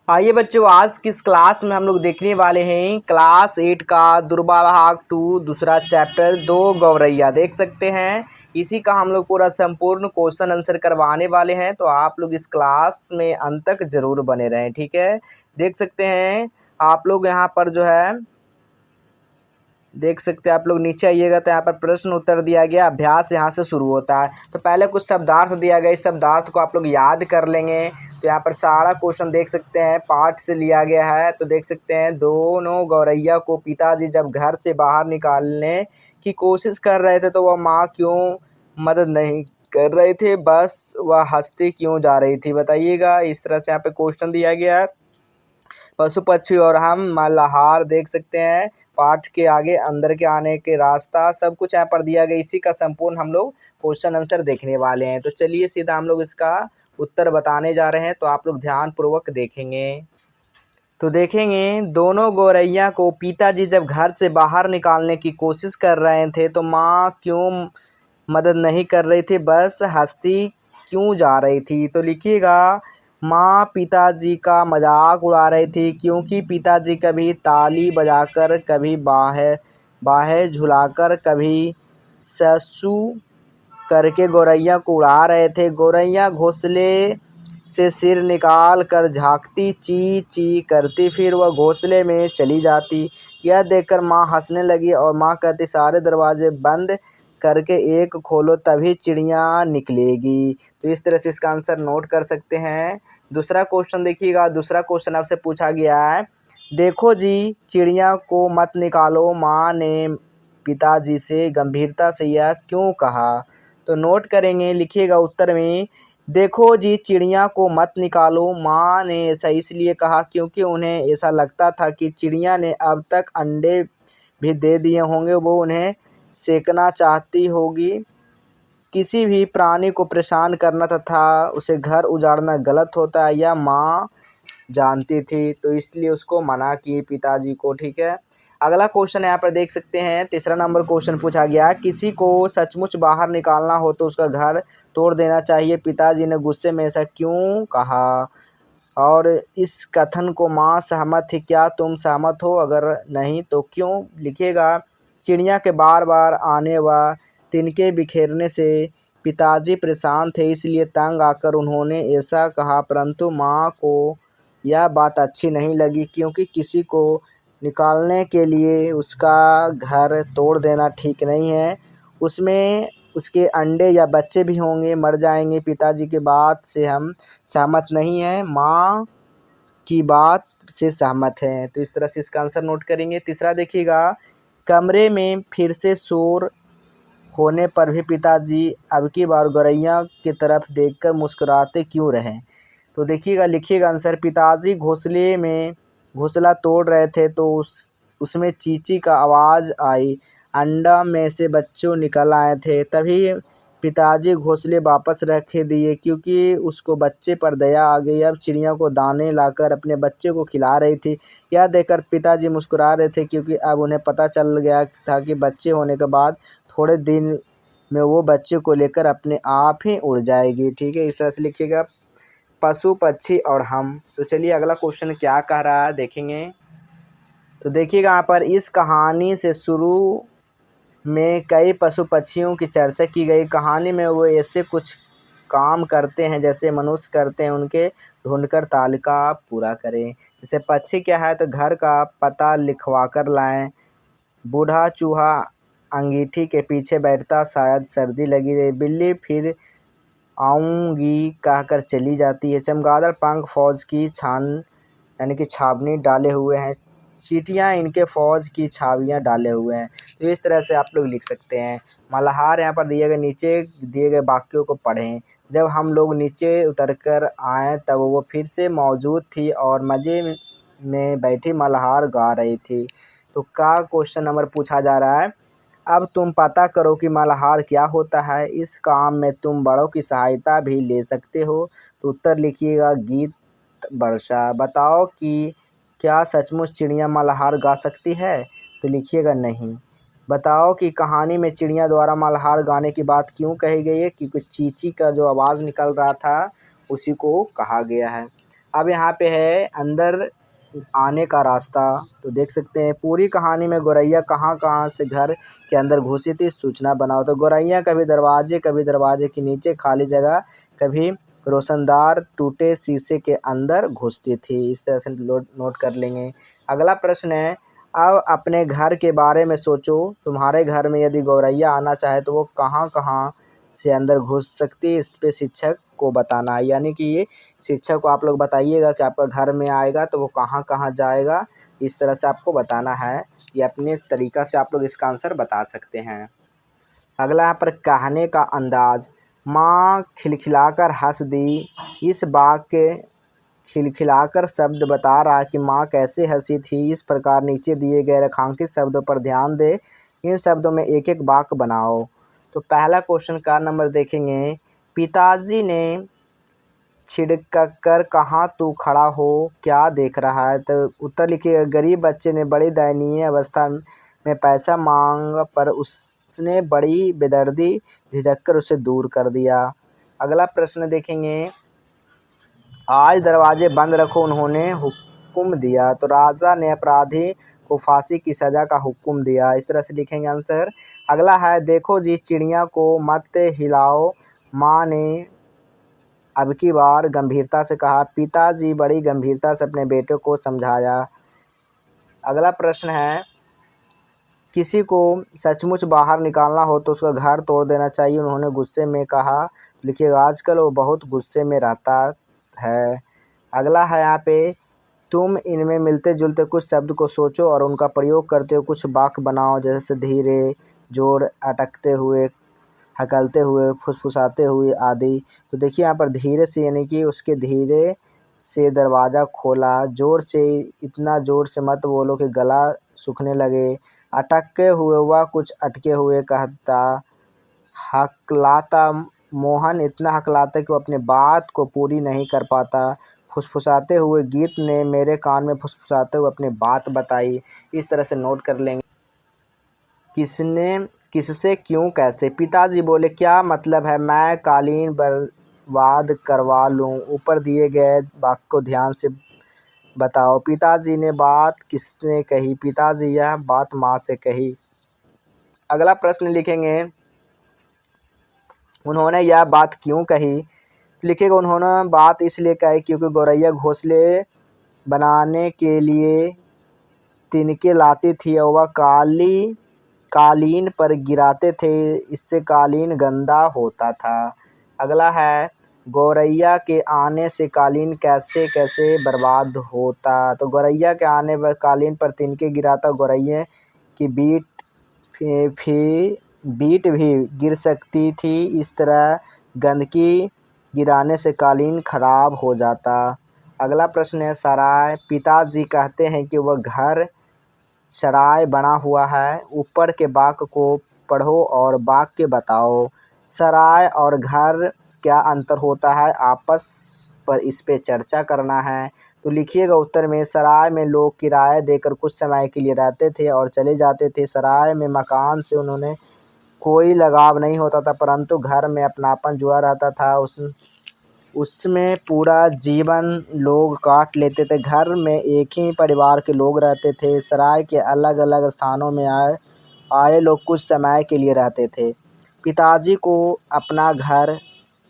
आइए बच्चों, आज किस क्लास में हम लोग देखने वाले हैं क्लास 8 का दुर्भाग 2 दूसरा चैप्टर दो गौरैया। देख सकते हैं इसी का हम लोग पूरा संपूर्ण क्वेश्चन आंसर करवाने वाले हैं, तो आप लोग इस क्लास में अंत तक जरूर बने रहें। ठीक है, देख सकते हैं आप लोग यहाँ पर जो है देख सकते हैं आप लोग नीचे आइएगा तो यहाँ पर प्रश्न उत्तर दिया गया, अभ्यास यहाँ से शुरू होता है। तो पहले कुछ शब्दार्थ दिया गया, इस शब्दार्थ को आप लोग याद कर लेंगे। तो यहाँ पर सारा क्वेश्चन देख सकते हैं पाठ से लिया गया है। तो देख सकते हैं दोनों गौरैया को पिताजी जब घर से बाहर निकालने की कोशिश कर रहे थे तो वह माँ क्यों मदद नहीं कर रहे थे, बस वह हंसती क्यों जा रही थी, बताइएगा। इस तरह से यहाँ पे क्वेश्चन दिया गया है। पशु पक्षी और हम मल्हार देख सकते हैं पाठ के आगे अंदर के आने के रास्ता सब कुछ यहाँ पर दिया गया। इसी का संपूर्ण हम लोग क्वेश्चन आंसर देखने वाले हैं। तो चलिए सीधा हम लोग इसका उत्तर बताने जा रहे हैं, तो आप लोग ध्यान पूर्वक देखेंगे। तो देखेंगे दोनों गौरैया को पिताजी जब घर से बाहर निकालने की कोशिश कर रहे थे तो माँ क्यों मदद नहीं कर रही थी, बस हंसती क्यों जा रही थी। तो लिखिएगा माँ पिताजी का मजाक उड़ा रही थी, क्योंकि पिताजी कभी ताली बजाकर, कभी बाहें बाहें झुलाकर, कभी ससु करके गौरैया को उड़ा रहे थे। गौरैया घोंसले से सिर निकाल कर झांकती, ची ची करती, फिर वह घोंसले में चली जाती। यह देखकर माँ हंसने लगी और माँ कहती सारे दरवाजे बंद करके एक खोलो तभी चिड़िया निकलेगी। तो इस तरह से इसका आंसर नोट कर सकते हैं। दूसरा क्वेश्चन देखिएगा, दूसरा क्वेश्चन आपसे पूछा गया है, देखो जी चिड़िया को मत निकालो, माँ ने पिताजी से गंभीरता से यह क्यों कहा। तो नोट करेंगे, लिखिएगा उत्तर में, देखो जी चिड़िया को मत निकालो, माँ ने ऐसा इसलिए कहा क्योंकि उन्हें ऐसा लगता था कि चिड़िया ने अब तक अंडे भी दे दिए होंगे, वो उन्हें सेकना चाहती होगी। किसी भी प्राणी को परेशान करना तथा उसे घर उजाड़ना गलत होता है, यह माँ जानती थी, तो इसलिए उसको मना की पिताजी को। ठीक है, अगला क्वेश्चन यहाँ पर देख सकते हैं, तीसरा नंबर क्वेश्चन पूछा गया, किसी को सचमुच बाहर निकालना हो तो उसका घर तोड़ देना चाहिए, पिताजी ने गुस्से में ऐसा क्यों कहा, और इस कथन को माँ सहमत थी, क्या तुम सहमत हो, अगर नहीं तो क्यों। लिखिएगा चिड़िया के बार बार आने व तिनके बिखेरने से पिताजी परेशान थे, इसलिए तंग आकर उन्होंने ऐसा कहा, परंतु माँ को यह बात अच्छी नहीं लगी, क्योंकि किसी को निकालने के लिए उसका घर तोड़ देना ठीक नहीं है, उसमें उसके अंडे या बच्चे भी होंगे, मर जाएंगे। पिताजी की बात से हम सहमत नहीं हैं, माँ की बात से सहमत हैं। तो इस तरह से इसका आंसर नोट करेंगे। तीसरा देखिएगा, कमरे में फिर से शोर होने पर भी पिताजी अब की बार गौरैया की तरफ देखकर मुस्कुराते क्यों रहे। तो देखिएगा, लिखिएगा आंसर, पिताजी घोंसले में घोंसला तोड़ रहे थे तो उसमें चींची का आवाज़ आई, अंडा में से बच्चों निकल आए थे, तभी पिताजी घोंसले वापस रख दिए, क्योंकि उसको बच्चे पर दया आ गई। अब चिड़िया को दाने लाकर अपने बच्चे को खिला रही थी। यह देखकर पिताजी मुस्कुरा रहे थे, क्योंकि अब उन्हें पता चल गया था कि बच्चे होने के बाद थोड़े दिन में वो बच्चे को लेकर अपने आप ही उड़ जाएगी। ठीक है, इस तरह से लिखिएगा पशु पक्षी और हम। तो चलिए अगला क्वेश्चन क्या कह रहा है देखेंगे। तो देखिएगा यहाँ पर, इस कहानी से शुरू में कई पशु पक्षियों की चर्चा की गई। कहानी में वो ऐसे कुछ काम करते हैं जैसे मनुष्य करते हैं, उनके ढूंढकर तालिका पूरा करें। जैसे पक्षी क्या है, तो घर का पता लिखवा कर लाएं। बूढ़ा चूहा अंगीठी के पीछे बैठता, शायद सर्दी लगी रही। बिल्ली फिर आऊँगी कहकर चली जाती है। चमगादड़ पंख फौज की छान यानी कि छावनी डाले हुए हैं। चींटियाँ इनके फौज की छावियाँ डाले हुए हैं। तो इस तरह से आप लोग लिख सकते हैं। मल्हार यहाँ पर दिए गए नीचे दिए गए वाक्यों को पढ़ें। जब हम लोग नीचे उतरकर आए तब वो फिर से मौजूद थी और मज़े में बैठी मल्हार गा रही थी। तो का क्वेश्चन नंबर पूछा जा रहा है, अब तुम पता करो कि मल्हार क्या होता है, इस काम में तुम बड़ों की सहायता भी ले सकते हो। तो उत्तर लिखिएगा गीत वर्षा। बताओ कि क्या सचमुच चिड़िया मल्हार गा सकती है, तो लिखिएगा नहीं। बताओ कि कहानी में चिड़िया द्वारा मल्हार गाने की बात क्यों कही गई है, क्योंकि चींची का जो आवाज़ निकल रहा था उसी को कहा गया है। अब यहाँ पे है अंदर आने का रास्ता। तो देख सकते हैं पूरी कहानी में गौरैया कहाँ कहाँ से घर के अंदर घुसी थी, सूचना बनाओ। तो गौरैया कभी दरवाजे के नीचे खाली जगह, कभी रोशनदार टूटे शीशे के अंदर घुसती थी। इस तरह से नोट कर लेंगे। अगला प्रश्न है, अब अपने घर के बारे में सोचो। तुम्हारे घर में यदि गौरैया आना चाहे तो वो कहाँ कहाँ से अंदर घुस सकती है, इस पे शिक्षक को बताना है। यानी कि ये शिक्षक को आप लोग बताइएगा कि आपका घर में आएगा तो वो कहाँ कहाँ जाएगा, इस तरह से आपको बताना है। ये अपने तरीक़ा से आप लोग इसका आंसर बता सकते हैं। अगला यहाँ पर कहने का अंदाज। माँ खिलखिलाकर हंस दी। इस वाक्य खिलखिलाकर शब्द बता रहा है कि माँ कैसे हंसी थी। इस प्रकार नीचे दिए गए रेखांकित शब्दों पर ध्यान दे। इन शब्दों में एक एक वाक्य बनाओ। तो पहला क्वेश्चन का नंबर देखेंगे, पिताजी ने छिड़ककर कहा, तू खड़ा हो क्या देख रहा है। तो उत्तर लिखिएगा, गरीब बच्चे ने बड़ी दयनीय अवस्था में पैसा मांग पर उसने बड़ी बेदर्दी झिझककर उसे दूर कर दिया। अगला प्रश्न देखेंगे, आज दरवाजे बंद रखो उन्होंने हुक्म दिया। तो राजा ने अपराधी को फांसी की सज़ा का हुक्म दिया। इस तरह से लिखेंगे आंसर। अगला है, देखो जी चिड़िया को मत हिलाओ, माँ ने अब की बार गंभीरता से कहा। पिताजी बड़ी गंभीरता से अपने बेटे को समझाया। अगला प्रश्न है, किसी को सचमुच बाहर निकालना हो तो उसका घर तोड़ देना चाहिए, उन्होंने गुस्से में कहा। लिखिएगा, आजकल वो बहुत गुस्से में रहता है। अगला है यहाँ पे, तुम इनमें मिलते जुलते कुछ शब्द को सोचो और उनका प्रयोग करते हुए कुछ वाक्य बनाओ, जैसे धीरे, जोर, अटकते हुए, हकलते हुए, फुसफुसाते हुए आदि। तो देखिए यहाँ पर धीरे से यानी कि उसके धीरे से दरवाज़ा खोला, ज़ोर से इतना ज़ोर से मत बोलो कि गला सूखने लगे, अटके हुए वह कुछ अटके हुए कहता, हकलाता मोहन इतना हकलाता कि वो अपने बात को पूरी नहीं कर पाता, फुसफुसाते हुए गीत ने मेरे कान में फुसफुसाते हुए अपनी बात बताई। इस तरह से नोट कर लेंगे। किसने, किससे, क्यों, कैसे। पिताजी बोले, क्या मतलब है मैं कालीन बर्बाद करवा लूँ। ऊपर दिए गए वाक्य को ध्यान से बताओ। पिताजी ने बात किसने कही। पिताजी यह बात माँ से कही। अगला प्रश्न लिखेंगे, उन्होंने यह बात क्यों कही। लिखेगा, उन्होंने बात इसलिए कही क्योंकि गौरैया घोंसले बनाने के लिए तिनके लाती थी और वह कालीन पर गिराते थे, इससे कालीन गंदा होता था। अगला है, गौरैया के आने से कालीन कैसे कैसे बर्बाद होता। तो गौरैया के आने पर कालीन पर तिनके गिराता, गौरैया की बीट भी गिर सकती थी। इस तरह गंदगी गिराने से कालीन खराब हो जाता। अगला प्रश्न है, सराय। पिताजी कहते हैं कि वह घर सराय बना हुआ है। ऊपर के वाक्य को पढ़ो और वाक्य बताओ। सराय और घर क्या अंतर होता है, आपस पर इस पे चर्चा करना है। तो लिखिएगा उत्तर में, सराय में लोग किराया देकर कुछ समय के लिए रहते थे और चले जाते थे। सराय में मकान से उन्होंने कोई लगाव नहीं होता था, परंतु घर में अपनापन जुड़ा रहता था। उसमें पूरा जीवन लोग काट लेते थे। घर में एक ही परिवार के लोग रहते थे। सराय के अलग अलग स्थानों में आए लोग कुछ समय के लिए रहते थे। पिताजी को अपना घर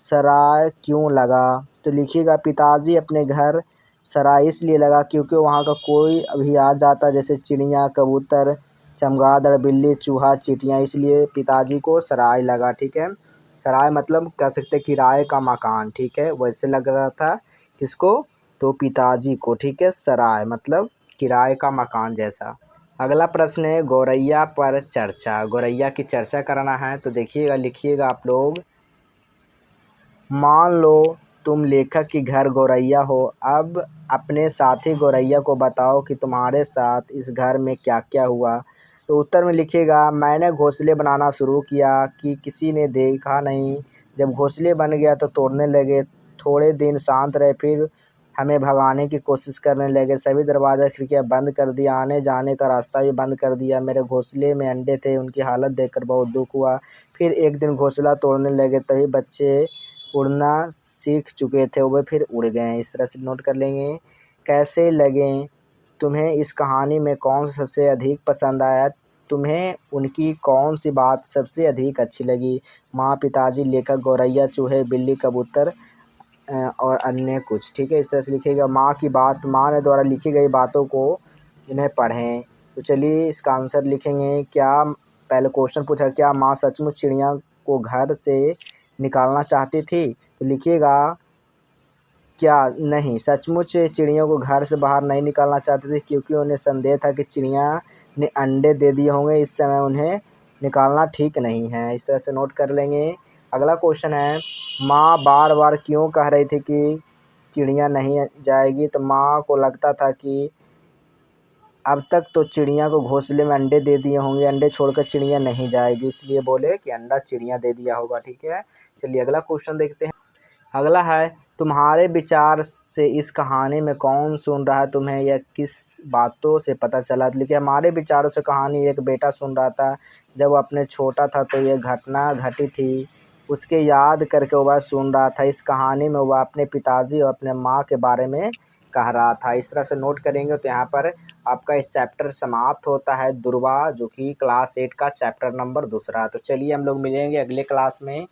सराय क्यों लगा। तो लिखिएगा, पिताजी अपने घर सराय इसलिए लगा क्योंकि वहाँ का कोई अभी आ जाता, जैसे चिड़िया, कबूतर, चमगादड़, बिल्ली, चूहा, चींटियाँ, इसलिए पिताजी को सराय लगा। ठीक है, सराय मतलब कह सकते हैं किराए का मकान। ठीक है, वैसे लग रहा था किसको, तो पिताजी को। ठीक है, सराय मतलब किराए का मकान जैसा। अगला प्रश्न है, गौरैया पर चर्चा। गौरैया की चर्चा करना है। तो देखिएगा, लिखिएगा आप लोग, मान लो तुम लेखक की घर गौरैया हो। अब अपने साथी गौरैया को बताओ कि तुम्हारे साथ इस घर में क्या क्या हुआ। तो उत्तर में लिखिएगा, मैंने घोंसले बनाना शुरू किया कि किसी ने देखा नहीं। जब घोंसले बन गया तो तोड़ने लगे। थोड़े दिन शांत रहे, फिर हमें भगाने की कोशिश करने लगे। सभी दरवाज़ा खिड़कियाँ बंद कर दिया, आने जाने का रास्ता भी बंद कर दिया। मेरे घोंसले में अंडे थे, उनकी हालत देखकर बहुत दुख हुआ। फिर एक दिन घोंसला तोड़ने लगे, तभी बच्चे उड़ना सीख चुके थे वो फिर उड़ गए। इस तरह से नोट कर लेंगे। कैसे लगे तुम्हें इस कहानी में कौन सा सबसे अधिक पसंद आया, तुम्हें उनकी कौन सी बात सबसे अधिक अच्छी लगी। माँ, पिताजी, लेखक, गौरैया, चूहे, बिल्ली, कबूतर और अन्य कुछ। ठीक है, इस तरह से लिखिएगा। माँ की बात, माँ ने द्वारा लिखी गई बातों को इन्हें पढ़ें। तो चलिए इसका आंसर लिखेंगे। क्या, पहले क्वेश्चन पूछा, क्या माँ सचमुच चिड़िया को घर से निकालना चाहती थी। तो लिखिएगा क्या नहीं, सचमुच चिड़ियों को घर से बाहर नहीं निकालना चाहते थे, क्योंकि उन्हें संदेह था कि चिड़िया ने अंडे दे दिए होंगे, इस समय उन्हें निकालना ठीक नहीं है। इस तरह से नोट कर लेंगे। अगला क्वेश्चन है, माँ बार बार क्यों कह रही थी कि चिड़िया नहीं जाएगी। तो माँ को लगता था कि अब तक तो चिड़िया को घोंसले में अंडे दे दिए होंगे, अंडे छोड़कर चिड़िया नहीं जाएगी, इसलिए बोले कि अंडा चिड़िया दे दिया होगा। ठीक है, चलिए अगला क्वेश्चन देखते हैं। अगला है, तुम्हारे विचार से इस कहानी में कौन सुन रहा है, तुम्हें यह किस बातों से पता चला। तो लिखिए, हमारे विचारों से कहानी एक बेटा सुन रहा था। जब वो अपने छोटा था तो यह घटना घटी थी, उसके याद करके वह सुन रहा था। इस कहानी में वह अपने पिताजी और अपने माँ के बारे में कह रहा था। इस तरह से नोट करेंगे तो यहाँ पर आपका इस चैप्टर समाप्त होता है, दुर्वा, जो कि क्लास 8 का चैप्टर नंबर 2। तो चलिए हम लोग मिलेंगे अगले क्लास में।